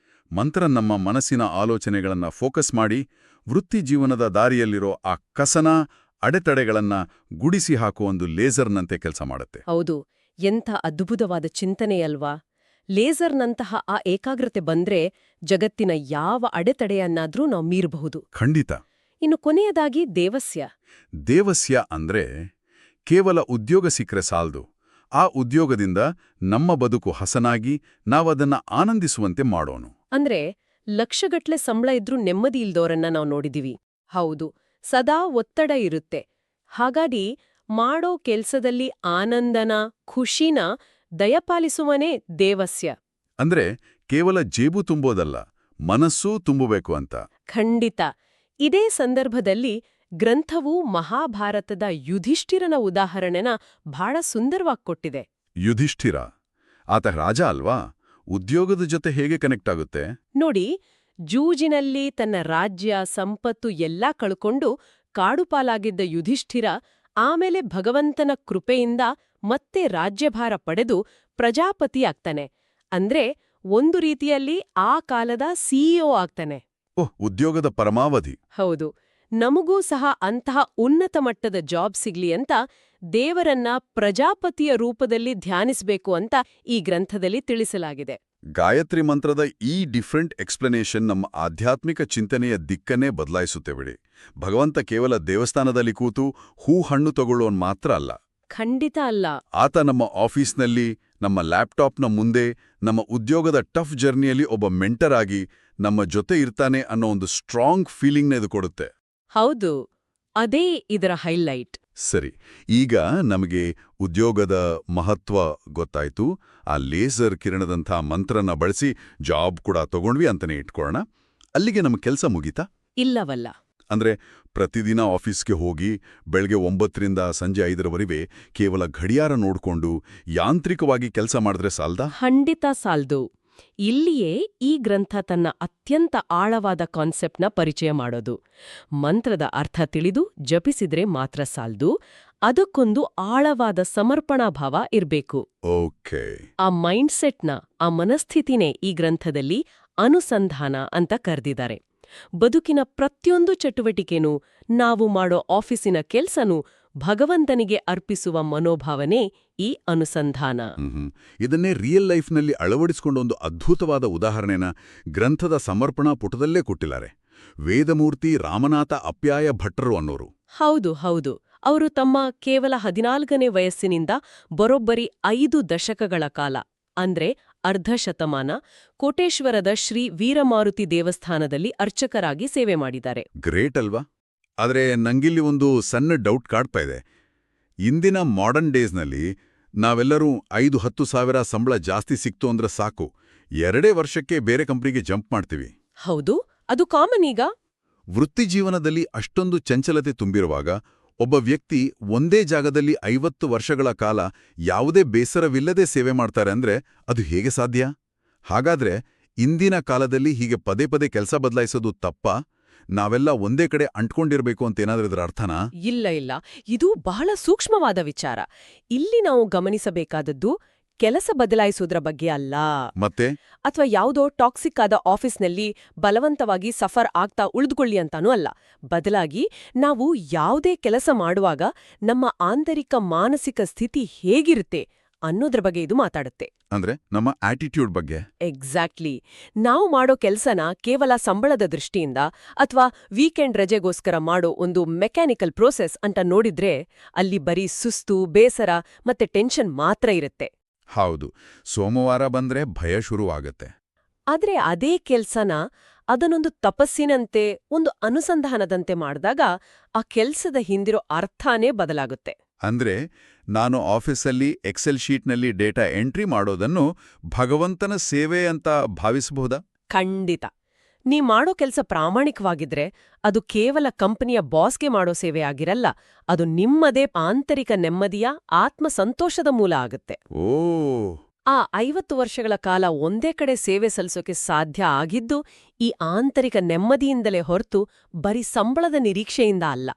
ಮಂತ್ರ ನಮ್ಮ ಮನಸ್ಸಿನ ಆಲೋಚನೆಗಳನ್ನ ಫೋಕಸ್ ಮಾಡಿ ವೃತ್ತಿ ಜೀವನದ ದಾರಿಯಲ್ಲಿರೋ ಆ ಕಸನ, ಅಡೆತಡೆಗಳನ್ನ ಗುಡಿಸಿ ಹಾಕುವ ಒಂದು ಲೇಸರ್ನಂತೆ ಕೆಲಸ ಮಾಡುತ್ತೆ. ಹೌದು, ಎಂಥ ಅದ್ಭುತವಾದ ಚಿಂತನೆಯಲ್ವಾ? ಲೇಸರ್ನಂತಹ ಆ ಏಕಾಗ್ರತೆ ಬಂದ್ರೆ ಜಗತ್ತಿನ ಯಾವ ಅಡೆತಡೆಯನ್ನಾದ್ರೂ ನಾವು ಮೀರಬಹುದು. ಖಂಡಿತ. ಇನ್ನು ಕೊನೆಯದಾಗಿ ದೇವಸ್ಯ. ದೇವಸ್ಯ ಅಂದ್ರೆ ಕೇವಲ ಉದ್ಯೋಗ ಸಿಕ್ಕರೆ ಸಾಲ್ದು, ಆ ಉದ್ಯೋಗದಿಂದ ನಮ್ಮ ಬದುಕು ಹಸನಾಗಿ ನಾವದನ್ನ ಆನಂದಿಸುವಂತೆ ಮಾಡೋನು. ಅಂದ್ರೆ ಲಕ್ಷಗಟ್ಲೆ ಸಂಬಳ ಇದ್ರೂ ನೆಮ್ಮದಿ ಇಲ್ದೋರನ್ನ ನಾವು ನೋಡಿದೀವಿ. ಹೌದು, ಸದಾ ಒತ್ತಡ ಇರುತ್ತೆ. ಹಾಗಾಗಿ ಮಾಡೋ ಕೆಲ್ಸದಲ್ಲಿ ಆನಂದನ, ಖುಷಿನ ದಯಪಾಲಿಸುವನೇ ದೇವಸ್ಯ. ಅಂದ್ರೆ ಕೇವಲ ಜೇಬು ತುಂಬೋದಲ್ಲ, ಮನಸ್ಸೂ ತುಂಬಬೇಕು ಅಂತ. ಖಂಡಿತ. ಇದೇ ಸಂದರ್ಭದಲ್ಲಿ ಗ್ರಂಥವು ಮಹಾಭಾರತದ ಯುಧಿಷ್ಠಿರನ ಉದಾಹರಣೆನ ಬಹಳ ಸುಂದರವಾಗಿ ಕೊಟ್ಟಿದೆ. ಯುಧಿಷ್ಠಿರ, ಆತ ರಾಜ ಅಲ್ವಾ? ಉದ್ಯೋಗದ ಜೊತೆ ಹೇಗೆ ಕನೆಕ್ಟ್ ಆಗುತ್ತೆ? ನೋಡಿ, ಜೂಜಿನಲ್ಲಿ ತನ್ನ ರಾಜ್ಯ, ಸಂಪತ್ತು ಎಲ್ಲಾ ಕಳ್ಕೊಂಡು ಕಾಡುಪಾಲಾಗಿದ್ದ ಯುಧಿಷ್ಠಿರ ಆಮೇಲೆ ಭಗವಂತನ ಕೃಪೆಯಿಂದ ಮತ್ತೆ ರಾಜ್ಯಭಾರ ಪಡೆದು ಪ್ರಜಾಪತಿಯಾಗ್ತಾನೆ. ಅಂದ್ರೆ ಒಂದು ರೀತಿಯಲ್ಲಿ ಆ ಕಾಲದ ಸಿಇಒ ಆಗ್ತಾನೆ. ಓಹ್, ಉದ್ಯೋಗದ ಪರಮಾವಧಿ. ಹೌದು. ನಮಗೂ ಸಹ ಅಂತಹ ಉನ್ನತ ಮಟ್ಟದ ಜಾಬ್ ಸಿಗ್ಲಿ ಅಂತ ದೇವರನ್ನ ಪ್ರಜಾಪತಿಯ ರೂಪದಲ್ಲಿ ಧ್ಯಾನಿಸಬೇಕು ಅಂತ ಈ ಗ್ರಂಥದಲ್ಲಿ ತಿಳಿಸಲಾಗಿದೆ. ಗಾಯತ್ರಿ ಮಂತ್ರದ ಈ ಡಿಫ್ರೆಂಟ್ ಎಕ್ಸ್ಪ್ಲನೇಷನ್ ನಮ್ಮ ಆಧ್ಯಾತ್ಮಿಕ ಚಿಂತನೆಯ ದಿಕ್ಕನ್ನೇ ಬದಲಾಯಿಸುತ್ತೆ ಬಿಡಿ. ಭಗವಂತ ಕೇವಲ ದೇವಸ್ಥಾನದಲ್ಲಿ ಕೂತು ಹೂ ಹಣ್ಣು ತಗೊಳ್ಳೋನ್ ಮಾತ್ರ ಅಲ್ಲ. ಖಂಡಿತ ಅಲ್ಲ. ಆತ ನಮ್ಮ ಆಫೀಸ್ನಲ್ಲಿ, ನಮ್ಮ ಲ್ಯಾಪ್ಟಾಪ್ನ ಮುಂದೆ, ನಮ್ಮ ಉದ್ಯೋಗದ ಟಫ್ ಜರ್ನಿಯಲ್ಲಿ ಒಬ್ಬ ಮೆಂಟರ್ ಆಗಿ ನಮ್ಮ ಜೊತೆ ಇರ್ತಾನೆ ಅನ್ನೋ ಒಂದು ಸ್ಟ್ರಾಂಗ್ ಫೀಲಿಂಗ್ನ ಇದು ಕೊಡುತ್ತೆ. ಹೌದು, ಅದೇ ಇದರ ಹೈಲೈಟ್. ಸರಿ, ಈಗ ನಮಗೆ ಉದ್ಯೋಗದ ಮಹತ್ವ ಗೊತ್ತಾಯ್ತು. ಆ ಲೇಸರ್ ಕಿರಣದಂಥ ಮಂತ್ರನ ಬಳಸಿ ಜಾಬ್ ಕೂಡ ತಗೊಂಡ್ವಿ ಅಂತಾನೆ ಇಟ್ಕೊಳ್ಳೋಣ. ಅಲ್ಲಿಗೆ ನಮ್ಮ ಕೆಲಸ ಮುಗೀತಾ? ಇಲ್ಲವಲ್ಲ. ಅಂದ್ರೆ ಪ್ರತಿದಿನ ಆಫೀಸ್ಗೆ ಹೋಗಿ ಬೆಳಗ್ಗೆ 9ರಿಂದ ಸಂಜೆ 5ರವರೆಗೆ ಕೇವಲ ಗಡಿಯಾರ ನೋಡ್ಕೊಂಡು ಯಾಂತ್ರಿಕವಾಗಿ ಕೆಲಸ ಮಾಡಿದ್ರೆ ಸಾಲ್ದಾ? ಖಂಡಿತ ಸಾಲ್ದು. ಇಲ್ಲಿಯೇ ಈ ಗ್ರಂಥ ತನ್ನ ಅತ್ಯಂತ ಆಳವಾದ ಕಾನ್ಸೆಪ್ಟ್ನ ಪರಿಚಯ ಮಾಡೋದು. ಮಂತ್ರದ ಅರ್ಥ ತಿಳಿದು ಜಪಿಸಿದ್ರೆ ಮಾತ್ರ ಸಾಲ್ದು, ಅದಕ್ಕೊಂದು ಆಳವಾದ ಸಮರ್ಪಣಾ ಭಾವ ಇರ್ಬೇಕು. ಓಕೆ. ಆ ಮೈಂಡ್ಸೆಟ್ನ, ಆ ಮನಸ್ಥಿತಿನೇ ಈ ಗ್ರಂಥದಲ್ಲಿ ಅನುಸಂಧಾನ ಅಂತ ಕರೆದಿದ್ದಾರೆ. ಬದುಕಿನ ಪ್ರತಿಯೊಂದು ಚಟುವಟಿಕೆನೂ, ನಾವು ಮಾಡೋ ಆಫೀಸಿನ ಕೆಲ್ಸನೂ ಭಗವಂತನಿಗೆ ಅರ್ಪಿಸುವ ಮನೋಭಾವನೆ ಈ ಅನುಸಂಧಾನ. ಇದನ್ನೇ ರಿಯಲ್ ಲೈಫ್ನಲ್ಲಿ ಅಳವಡಿಸಿಕೊಂಡ ಒಂದು ಅದ್ಭುತವಾದ ಉದಾಹರಣೆನ ಗ್ರಂಥದ ಸಮರ್ಪಣಾ ಪುಟದಲ್ಲೇ ಕೊಟ್ಟಿದ್ದಾರೆ. ವೇದಮೂರ್ತಿ ರಾಮನಾಥ ಅಪ್ಯಾಯ ಭಟ್ಟರು ಅನ್ನೋರು. ಹೌದು ಹೌದು, ಅವರು ತಮ್ಮ ಕೇವಲ 14ನೇ ವಯಸ್ಸಿನಿಂದ ಬರೋಬ್ಬರಿ 5 ದಶಕಗಳ ಕಾಲ, ಅಂದ್ರೆ ಅರ್ಧ ಶತಮಾನ, ಕೋಟೇಶ್ವರದ ಶ್ರೀ ವೀರಮಾರುತಿ ದೇವಸ್ಥಾನದಲ್ಲಿ ಅರ್ಚಕರಾಗಿ ಸೇವೆ ಮಾಡಿದ್ದಾರೆ. ಗ್ರೇಟ್ ಅಲ್ವಾ? ಆದರೆ ನಂಗಿಲ್ಲಿ ಒಂದು ಸಣ್ಣ ಡೌಟ್ ಕಾಡ್ತಾ ಇದೆ. ಇಂದಿನ ಮಾಡರ್ನ್ ಡೇಸ್ನಲ್ಲಿ ನಾವೆಲ್ಲರೂ 5-10 ಸಾವಿರ ಸಂಬಳ ಜಾಸ್ತಿ ಸಿಕ್ತು ಅಂದ್ರೆ ಸಾಕು, 2 ವರ್ಷಕ್ಕೆ ಬೇರೆ ಕಂಪ್ನಿಗೆ ಜಂಪ್ ಮಾಡ್ತೀವಿ. ಹೌದು, ಅದು ಕಾಮನ್ ಈಗ. ವೃತ್ತಿ ಜೀವನದಲ್ಲಿ ಅಷ್ಟೊಂದು ಚಂಚಲತೆ ತುಂಬಿರುವಾಗ ಒಬ್ಬ ವ್ಯಕ್ತಿ ಒಂದೇ ಜಾಗದಲ್ಲಿ 50 ವರ್ಷಗಳ ಕಾಲ ಯಾವುದೇ ಬೇಸರವಿಲ್ಲದೆ ಸೇವೆ ಮಾಡ್ತಾರೆ ಅಂದ್ರೆ ಅದು ಹೇಗೆ ಸಾಧ್ಯ? ಹಾಗಾದ್ರೆ ಇಂದಿನ ಕಾಲದಲ್ಲಿ ಹೀಗೆ ಪದೇ ಪದೇ ಕೆಲಸ ಬದಲಾಯಿಸೋದು ತಪ್ಪಾ? ನಾವೆಲ್ಲ ಒಂದೇ ಕಡೆ ಅಂಟ್ಕೊಂಡಿರ್ಬೇಕು ಅಂತೇನಾದ್ರೂ ಇದರ ಅರ್ಥನಾ? ಇಲ್ಲ ಇಲ್ಲ, ಇದು ಬಹಳ ಸೂಕ್ಷ್ಮವಾದ ವಿಚಾರ. ಇಲ್ಲಿ ನಾವು ಗಮನಿಸಬೇಕಾದದ್ದು ಕೆಲಸ ಬದಲಾಯಿಸೋದ್ರ ಬಗ್ಗೆ ಅಲ್ಲ, ಮತ್ತೆ ಅಥವಾ ಯಾವುದೋ ಟಾಕ್ಸಿಕ್ ಆದ ಆಫೀಸ್ನಲ್ಲಿ ಬಲವಂತವಾಗಿ ಸಫರ್ ಆಗ್ತಾ ಉಳಿದುಕೊಳ್ಳಿ ಅಂತಾನೂ ಅಲ್ಲ. ಬದಲಾಗಿ ನಾವು ಯಾವುದೇ ಕೆಲಸ ಮಾಡುವಾಗ ನಮ್ಮ ಆಂತರಿಕ ಮಾನಸಿಕ ಸ್ಥಿತಿ ಹೇಗಿರುತ್ತೆ ಅನ್ನೋದ್ರ ಬಗ್ಗೆ ಇದು ಮಾತಾಡುತ್ತೆ. ಅಂದ್ರೆ ನಮ್ಮ ಆಟಿಟ್ಯೂಡ್ ಬಗ್ಗೆ. ಎಕ್ಸಾಕ್ಟ್ಲಿ. ನಾವು ಮಾಡೋ ಕೆಲ್ಸನ ಕೇವಲ ಸಂಬಳದ ದೃಷ್ಟಿಯಿಂದ ಅಥವಾ ವೀಕೆಂಡ್ ರಜೆಗೋಸ್ಕರ ಮಾಡೋ ಒಂದು ಮೆಕ್ಯಾನಿಕಲ್ ಪ್ರೋಸೆಸ್ ಅಂತ ನೋಡಿದ್ರೆ ಅಲ್ಲಿ ಬರೀ ಸುಸ್ತು, ಬೇಸರ ಮತ್ತೆ ಟೆನ್ಷನ್ ಮಾತ್ರ ಇರುತ್ತೆ. ಹೌದು, ಸೋಮವಾರ ಬಂದ್ರೆ ಭಯ ಶುರುವಾಗತ್ತೆ. ಆದ್ರೆ ಅದೇ ಕೆಲ್ಸನ ಅದನ್ನೊಂದು ತಪಸ್ಸಿನಂತೆ, ಒಂದು ಅನುಸಂಧಾನದಂತೆ ಮಾಡಿದಾಗ ಆ ಕೆಲ್ಸದ ಹಿಂದಿರೋ ಅರ್ಥನೇ ಬದಲಾಗುತ್ತೆ. ಅಂದ್ರೆ ನಾನು ಆಫೀಸಲ್ಲಿ ಎಕ್ಸೆಲ್ ಶೀಟ್ನಲ್ಲಿ ಡೇಟಾ ಎಂಟ್ರಿ ಮಾಡೋದನ್ನು ಭಗವಂತನ ಸೇವೆ ಅಂತ ಭಾವಿಸಬಹುದಾ? ಖಂಡಿತ. ನೀ ಮಾಡೋ ಕೆಲ್ಸ ಪ್ರಾಮಾಣಿಕವಾಗಿದ್ರೆ ಅದು ಕೇವಲ ಕಂಪನಿಯ ಬಾಸ್ಗೆ ಮಾಡೋ ಸೇವೆ ಆಗಿರಲ್ಲ, ಅದು ನಿಮ್ಮದೇ ಆಂತರಿಕ ನೆಮ್ಮದಿಯ, ಆತ್ಮ ಸಂತೋಷದ ಮೂಲ ಆಗುತ್ತೆ. ಓ, ಆ 50 ವರ್ಷಗಳ ಕಾಲ ಒಂದೇ ಕಡೆ ಸೇವೆ ಸಲ್ಲಿಸೋಕೆ ಸಾಧ್ಯ ಆಗಿದ್ದು ಈ ಆಂತರಿಕ ನೆಮ್ಮದಿಯಿಂದಲೇ ಹೊರತು ಬರೀ ಸಂಬಳದ ನಿರೀಕ್ಷೆಯಿಂದ ಅಲ್ಲ.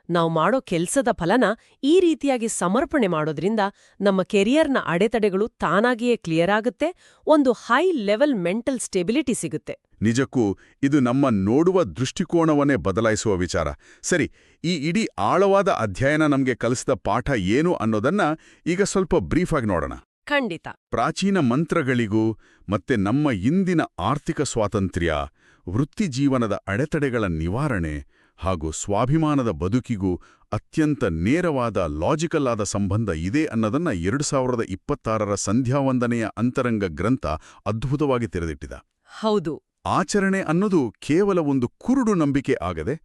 ನಾವು ಮಾಡೋ ಕೆಲ್ಸದ ಫಲನ ಈ ರೀತಿಯಾಗಿ ಸಮರ್ಪಣೆ ಮಾಡೋದ್ರಿಂದ ನಮ್ಮ ಕೆರಿಯರ್ನ ಅಡೆತಡೆಗಳು ತಾನಾಗಿಯೇ ಕ್ಲಿಯರ್ ಆಗುತ್ತೆ, ಒಂದು ಹೈ ಲೆವೆಲ್ ಮೆಂಟಲ್ ಸ್ಟೆಬಿಲಿಟಿ ಸಿಗುತ್ತೆ. ನಿಜಕ್ಕೂ ಇದು ನಮ್ಮ ನೋಡುವ ದೃಷ್ಟಿಕೋನವನ್ನೇ ಬದಲಾಯಿಸುವ ವಿಚಾರ. ಸರಿ, ಈ ಇಡೀ ಆಳವಾದ ಅಧ್ಯಯನ ನಮ್ಗೆ ಕಲಿಸಿದ ಪಾಠ ಏನು ಅನ್ನೋದನ್ನ ಈಗ ಸ್ವಲ್ಪ ಬ್ರೀಫ್ ಆಗಿ ನೋಡೋಣ. ಖಂಡಿತ. ಪ್ರಾಚೀನ ಮಂತ್ರಗಳಿಗೂ ಮತ್ತೆ ನಮ್ಮ ಇಂದಿನ ಆರ್ಥಿಕ ಸ್ವಾತಂತ್ರ್ಯ, ವೃತ್ತಿಜೀವನದ ಅಡೆತಡೆಗಳ ನಿವಾರಣೆ ಹಾಗೂ ಸ್ವಾಭಿಮಾನದ ಬದುಕಿಗೂ ಅತ್ಯಂತ ನೇರವಾದ, ಲಾಜಿಕಲ್ ಆದ ಸಂಬಂಧ ಇದೆ ಅನ್ನೋದನ್ನ 2026ರ ಸಂಧ್ಯಾವಂದನೆಯ ಅಂತರಂಗ ಗ್ರಂಥ ಅದ್ಭುತವಾಗಿ ತೆರೆದಿಟ್ಟಿದ. ಹೌದು. ಆಚರಣೆ ಅನ್ನೋದು ಕೇವಲ ಒಂದು ಕುರುಡು ನಂಬಿಕೆ ಆಗದೆ,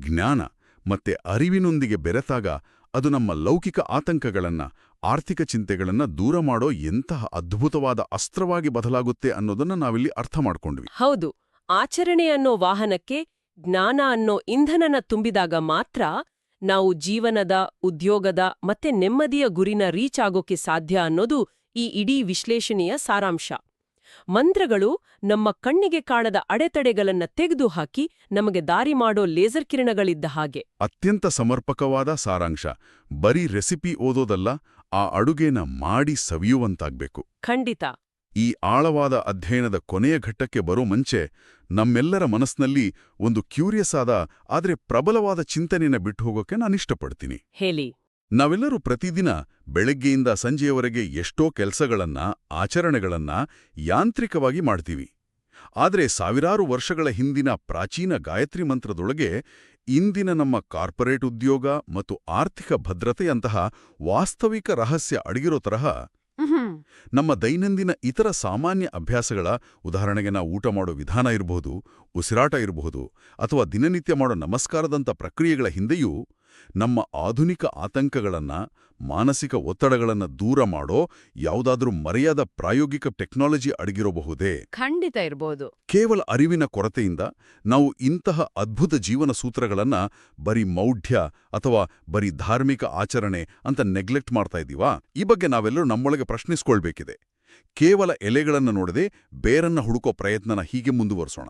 ಜ್ಞಾನ ಮತ್ತೆ ಅರಿವಿನೊಂದಿಗೆ ಬೆರೆತಾಗ ಅದು ನಮ್ಮ ಲೌಕಿಕ ಆತಂಕಗಳನ್ನ, ಆರ್ಥಿಕ ಚಿಂತೆಗಳನ್ನ ದೂರ ಮಾಡೋ ಎಂತಹ ಅದ್ಭುತವಾದ ಅಸ್ತ್ರವಾಗಿ ಬದಲಾಗುತ್ತೆ ಅನ್ನೋದನ್ನ ನಾವಿಲ್ಲಿ ಅರ್ಥ ಮಾಡ್ಕೊಂಡ್ವಿ. ಹೌದು. ಆಚರಣೆ ಅನ್ನೋ ವಾಹನಕ್ಕೆ ಜ್ಞಾನ ಅನ್ನೋ ಇಂಧನನ ತುಂಬಿದಾಗ ಮಾತ್ರ ನಾವು ಜೀವನದ, ಉದ್ಯೋಗದ ಮತ್ತೆ ನೆಮ್ಮದಿಯ ಗುರಿನ ರೀಚ್ ಆಗೋಕೆ ಸಾಧ್ಯ ಅನ್ನೋದು ಈ ಇಡೀ ವಿಶ್ಲೇಷಣೆಯ ಸಾರಾಂಶ. ಮಂತ್ರಗಳು ನಮ್ಮ ಕಣ್ಣಿಗೆ ಕಾಣದ ಅಡೆತಡೆಗಳನ್ನ ತೆಗೆದುಹಾಕಿ ನಮಗೆ ದಾರಿ ಮಾಡೋ ಲೇಸರ್ ಕಿರಣಗಳಿದ್ದ ಹಾಗೆ. ಅತ್ಯಂತ ಸಮರ್ಪಕವಾದ ಸಾರಾಂಶ. ಬರೀ ರೆಸಿಪಿ ಓದೋದಲ್ಲ, ಆ ಅಡುಗೆನ ಮಾಡಿ ಸವಿಯುವಂತಾಗ್ಬೇಕು. ಖಂಡಿತ. ಈ ಆಳವಾದ ಅಧ್ಯಯನದ ಕೊನೆಯ ಘಟ್ಟಕ್ಕೆ ಬರೋ ಮುಂಚೆ ನಮ್ಮೆಲ್ಲರ ಮನಸ್ಸಿನಲ್ಲಿ ಒಂದು ಕ್ಯೂರಿಯಸ್ ಆದ ಆದ್ರೆ ಪ್ರಬಲವಾದ ಚಿಂತನೆನ ಬಿಟ್ಟು ಹೋಗೋಕೆ ನಾನಿಷ್ಟಪಡ್ತೀನಿ. ಹೇಳಿ. ನಾವೆಲ್ಲರೂ ಪ್ರತಿದಿನ ಬೆಳಗ್ಗೆಯಿಂದ ಸಂಜೆಯವರೆಗೆ ಎಷ್ಟೋ ಕೆಲಸಗಳನ್ನ, ಆಚರಣೆಗಳನ್ನ ಯಾಂತ್ರಿಕವಾಗಿ ಮಾಡ್ತೀವಿ. ಆದ್ರೆ ಸಾವಿರಾರು ವರ್ಷಗಳ ಹಿಂದಿನ ಪ್ರಾಚೀನ ಗಾಯತ್ರಿ ಮಂತ್ರದೊಳಗೆ ಇಂದಿನ ನಮ್ಮ ಕಾರ್ಪೊರೇಟ್ ಉದ್ಯೋಗ ಮತ್ತು ಆರ್ಥಿಕ ಭದ್ರತೆಯಂತಹ ವಾಸ್ತವಿಕ ರಹಸ್ಯ ಅಡಗಿರೋ ತರಹ ನಮ್ಮ ದೈನಂದಿನ ಇತರ ಸಾಮಾನ್ಯ ಅಭ್ಯಾಸಗಳ, ಉದಾಹರಣೆಗೆ ನಾವು ಊಟ ಮಾಡೋ ವಿಧಾನ ಇರಬಹುದು, ಉಸಿರಾಟ ಇರಬಹುದು, ಅಥವಾ ದಿನನಿತ್ಯ ಮಾಡೋ ನಮಸ್ಕಾರದಂಥ ಪ್ರಕ್ರಿಯೆಗಳ ಹಿಂದೆಯೂ ನಮ್ಮ ಆಧುನಿಕ ಆತಂಕಗಳನ್ನ, ಮಾನಸಿಕ ಒತ್ತಡಗಳನ್ನ ದೂರ ಮಾಡೋ ಯಾವುದಾದ್ರೂ ಮರೆಯಾದ ಪ್ರಾಯೋಗಿಕ ಟೆಕ್ನಾಲಜಿ ಅಡಗಿರಬಹುದೇ? ಖಂಡಿತ ಇರಬಹುದು. ಕೇವಲ ಅರಿವಿನ ಕೊರತೆಯಿಂದ ನಾವು ಇಂತಹ ಅದ್ಭುತ ಜೀವನ ಸೂತ್ರಗಳನ್ನ ಬರೀ ಮೌಢ್ಯ ಅಥವಾ ಬರೀ ಧಾರ್ಮಿಕ ಆಚರಣೆ ಅಂತ ನೆಗ್ಲೆಕ್ಟ್ ಮಾಡ್ತಾ ಇದ್ದೀವಾ? ಈ ಬಗ್ಗೆ ನಾವೆಲ್ಲರೂ ನಮ್ಮೊಳಗೆ ಪ್ರಶ್ನಿಸ್ಕೊಳ್ಬೇಕಿದೆ. ಕೇವಲ ಎಲೆಗಳನ್ನು ನೋಡದೆ ಬೇರನ್ನ ಹುಡುಕೋ ಪ್ರಯತ್ನನ ಹೀಗೆ ಮುಂದುವರಿಸೋಣ.